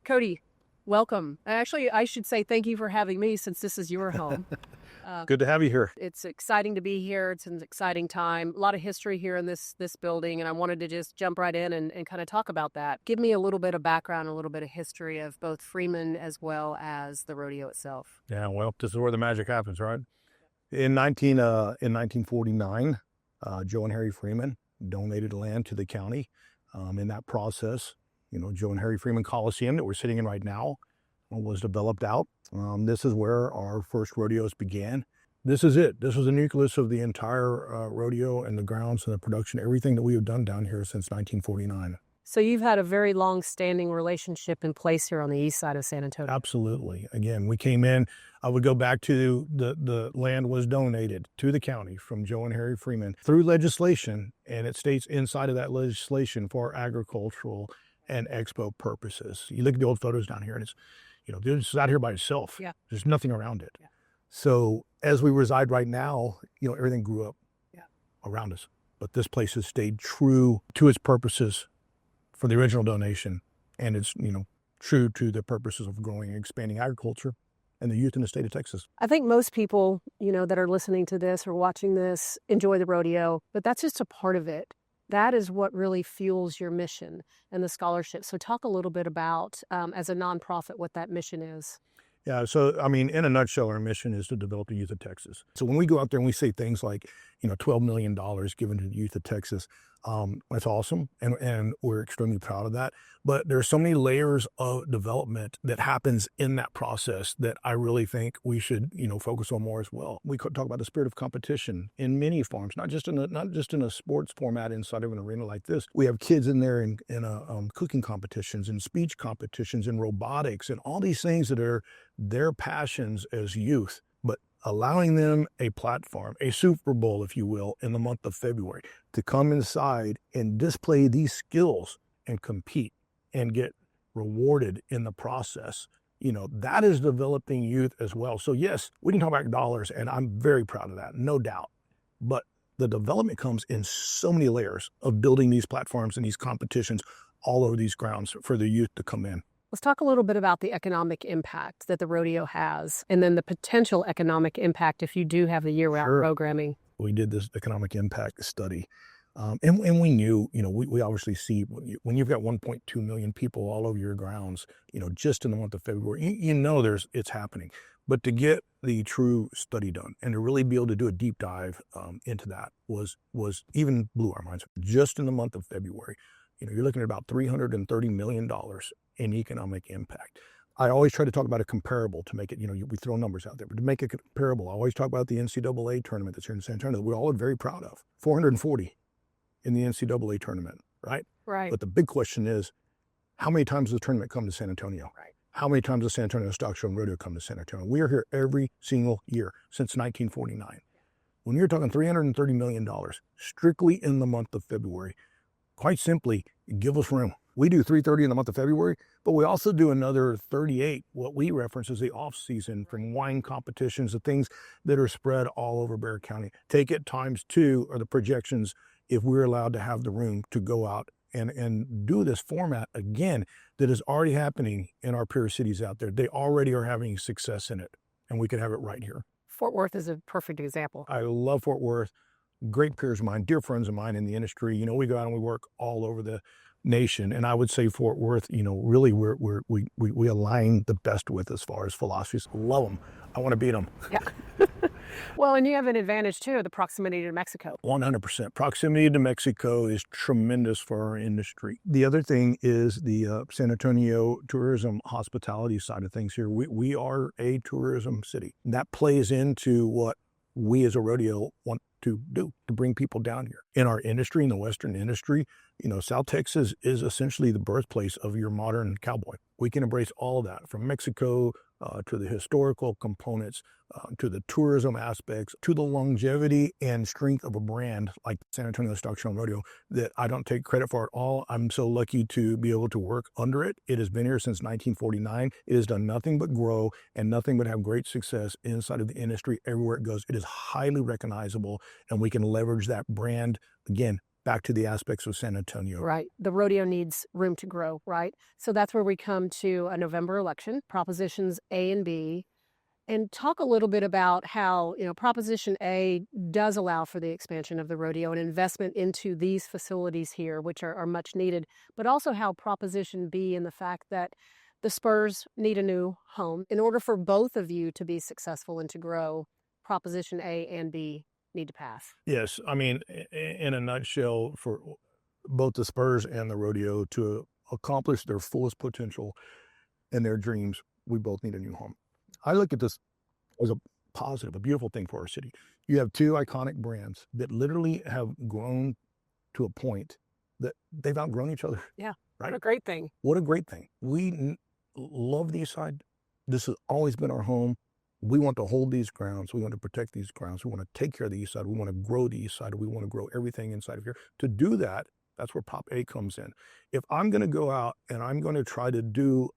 Cody, welcome. Actually, I should say thank you for having me since this is your home. Good to have you here. It's exciting to be here. It's an exciting time. A lot of history here in this building, and I wanted to just jump right in and kind of talk about that. Give me a little bit of background, a little bit of history of both Freeman as well as the rodeo itself. Yeah, well, this is where the magic happens, right? In 1949, Joe and Harry Freeman donated land to the county. In that process, Joe and Harry Freeman Coliseum that we're sitting in right now was developed out. This is where our first rodeos began. This is it. This was the nucleus of the entire rodeo and the grounds and the production, everything that we have done down here since 1949. So you've had a very long-standing relationship in place here on the east side of San Antonio. Absolutely. Again, we came in, I would go back to the land was donated to the county from Joe and Harry Freeman through legislation, and it states inside of that legislation for agricultural and expo purposes. You look at the old photos down here, and it's, this is out here by itself. Yeah. There's nothing around it. Yeah. So as we reside right now, everything grew up around us. But this place has stayed true to its purposes for the original donation. And it's, true to the purposes of growing and expanding agriculture and the youth in the state of Texas. I think most people, that are listening to this or watching this enjoy the rodeo, but that's just a part of it. That is what really fuels your mission and the scholarship. So talk a little bit about, as a nonprofit, what that mission is. Yeah, so, in a nutshell, our mission is to develop the youth of Texas. So when we go out there and we say things like, $12 million given to the youth of Texas, that's awesome, and we're extremely proud of that. But there's so many layers of development that happens in that process that I really think we should, focus on more as well. We could talk about the spirit of competition in many forms, not just in a sports format inside of an arena like this. We have kids in there in cooking competitions and speech competitions and robotics and all these things that are their passions as youth, but allowing them a platform, a Super Bowl, if you will, in the month of February to come inside and display these skills and compete and get rewarded in the process. That is developing youth as well. So yes, we can talk about dollars, and I'm very proud of that, no doubt. But the development comes in so many layers of building these platforms and these competitions all over these grounds for the youth to come in. Let's talk a little bit about the economic impact that the rodeo has, and then the potential economic impact if you do have the year-round programming. We did this economic impact study, and we knew, we obviously see when you've got 1.2 million people all over your grounds, just in the month of February, it's happening. But to get the true study done and to really be able to do a deep dive into that was even blew our minds. Just in the month of February, you're looking at about $330 million in economic impact. I always try to talk about a comparable to make it, we throw numbers out there, but to make it comparable, I always talk about the NCAA tournament that's here in San Antonio that we all are very proud of. 440 in the NCAA tournament, right? Right. But the big question is, how many times does the tournament come to San Antonio? Right. How many times does San Antonio Stock Show and Rodeo come to San Antonio? We are here every single year since 1949. When you're talking $330 million strictly in the month of February, quite simply, give us room. We do 330 in the month of February, but we also do another 38, what we reference as the off season, from wine competitions to things that are spread all over Bexar County. Take it times 2 are the projections if we're allowed to have the room to go out and do this format again that is already happening in our peer cities out there. They already are having success in it, and we could have it right here. Fort Worth is a perfect example. I love Fort Worth. Great peers of mine, dear friends of mine in the industry. We go out and we work all over the nation, and I would say Fort Worth, really we align the best with as far as philosophies. Love them. I want to beat them. Yeah. Well, and you have an advantage too, the proximity to Mexico. 100%. Proximity to Mexico is tremendous for our industry. The other thing is the San Antonio tourism hospitality side of things here. We are a tourism city. That plays into what we as a rodeo want to do, to bring people down here. In our industry, in the Western industry, South Texas is essentially the birthplace of your modern cowboy. We can embrace all of that, from Mexico to the historical components, to the tourism aspects, to the longevity and strength of a brand like San Antonio Stock Show and Rodeo that I don't take credit for at all. I'm so lucky to be able to work under it. It has been here since 1949. It has done nothing but grow and nothing but have great success inside of the industry everywhere it goes. It is highly recognizable, and we can leverage that brand, again, back to the aspects of San Antonio. Right. The rodeo needs room to grow, right? So that's where we come to a November election, Propositions A and B, and talk a little bit about how, Proposition A does allow for the expansion of the rodeo and investment into these facilities here, which are much needed, but also how Proposition B and the fact that the Spurs need a new home. In order for both of you to be successful and to grow, Proposition A and B need to pass. Yes. I mean, in a nutshell, for both the Spurs and the rodeo to accomplish their fullest potential and their dreams, we both need a new home. I look at this as a positive, a beautiful thing for our city. You have two iconic brands that literally have grown to a point that they've outgrown each other. Yeah. Right? What a great thing. What a great thing. We love the East Side. This has always been our home. We want to hold these grounds. We want to protect these grounds. We want to take care of the East Side. We want to grow the East Side. We want to grow everything inside of here. To do that, that's where Prop A comes in. If I'm going to go out and I'm going to try to do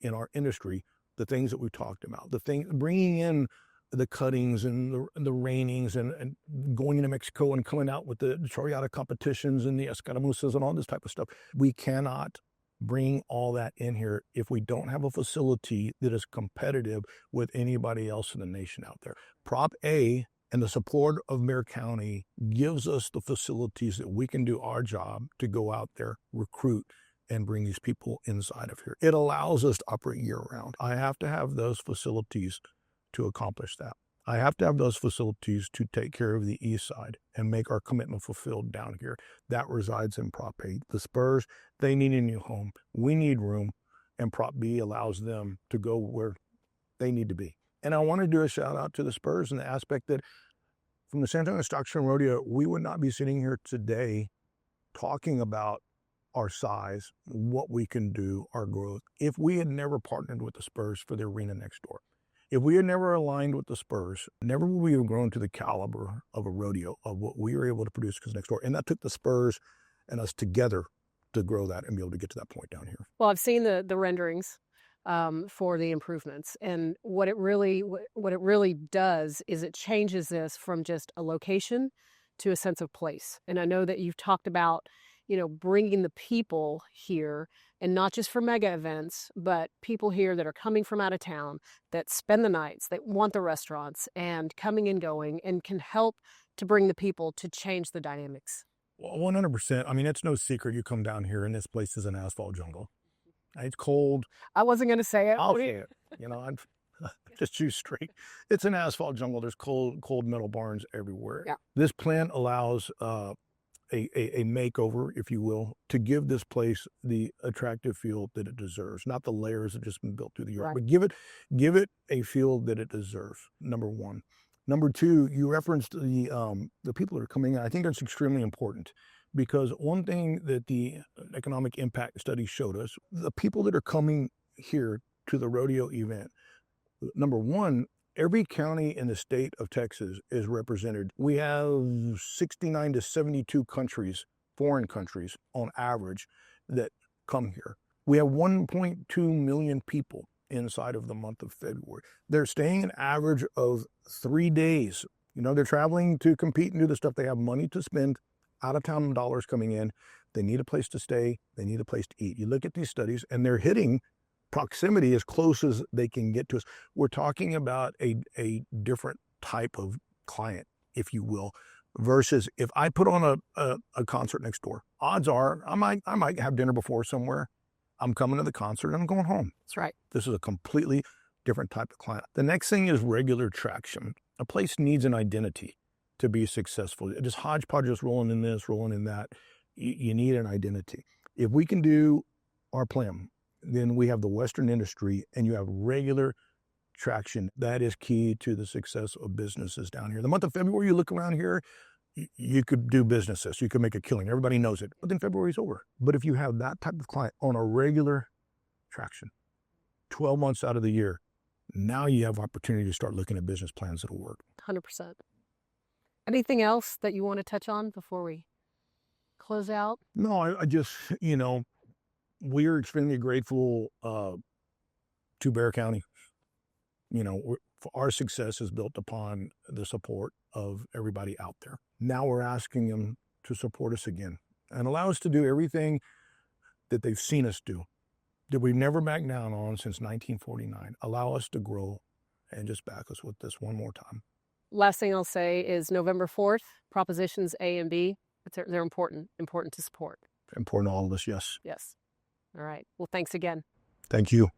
in our industry the things that we've talked about, bringing in the cuttings and the reinings and going into Mexico and coming out with the Choriata competitions and the escaramuzas and all this type of stuff, we cannot bring all that in here if we don't have a facility that is competitive with anybody else in the nation out there. Prop A and the support of Mayor County gives us the facilities that we can do our job to go out there, recruit, and bring these people inside of here. It allows us to operate year-round. I have to have those facilities to accomplish that. I have to have those facilities to take care of the East Side and make our commitment fulfilled down here. That resides in Prop A. The Spurs, they need a new home. We need room, and Prop B allows them to go where they need to be. And I want to do a shout out to the Spurs in the aspect that from the San Antonio Stock Show and Rodeo, we would not be sitting here today talking about our size, what we can do, our growth, if we had never partnered with the Spurs for the arena next door. If we had never aligned with the Spurs, never would we have grown to the caliber of a rodeo, of what we were able to produce because next door. And that took the Spurs and us together to grow that and be able to get to that point down here. Well, I've seen the renderings for the improvements, and what it really does is it changes this from just a location to a sense of place. And I know that you've talked about, bringing the people here, and not just for mega events, but people here that are coming from out of town, that spend the nights, that want the restaurants, and coming and going, and can help to bring the people to change the dynamics. 100%. I mean, it's no secret you come down here and this place is an asphalt jungle. It's cold. I wasn't going to say it. I'll say it. I'm just choose straight. It's an asphalt jungle. There's cold metal barns everywhere. Yeah. This plant allows a makeover, if you will, to give this place the attractive feel that it deserves. Not the layers that have just been built through the years, Right. but give it a feel that it deserves. Number one. Number two, you referenced the people that are coming in. I think that's extremely important because one thing that the economic impact study showed us, the people that are coming here to the rodeo event, number one, every county in the state of Texas is represented. We have 69 to 72 countries, foreign countries on average, that come here. We have 1.2 million people inside of the month of February. They're staying an average of 3 days. They're traveling to compete and do the stuff. They have money to spend, out of town dollars coming in. They need a place to stay. They need a place to eat. You look at these studies and they're hitting proximity as close as they can get to us. We're talking about a different type of client, if you will, versus if I put on a concert next door, odds are I might have dinner before somewhere. I'm coming to the concert and I'm going home. That's right. This is a completely different type of client. The next thing is regular traction. A place needs an identity to be successful. Just hodgepodge, just rolling in this, rolling in that. You need an identity. If we can do our plan, then we have the Western industry and you have regular traction. That is key to the success of businesses down here. The month of February, you look around here, you could do businesses. You could make a killing. Everybody knows it. But then February's over. But if you have that type of client on a regular traction, 12 months out of the year, now you have opportunity to start looking at business plans that'll work. 100%. Anything else that you want to touch on before we close out? No, I just, we are extremely grateful to Bexar County. Our success is built upon the support of everybody out there. Now we're asking them to support us again and allow us to do everything that they've seen us do, that we've never backed down on since 1949. Allow us to grow and just back us with this one more time. Last thing I'll say is November 4th, Propositions A and B, they're important to support. Important to all of us, yes. Yes. All right. Well, thanks again. Thank you.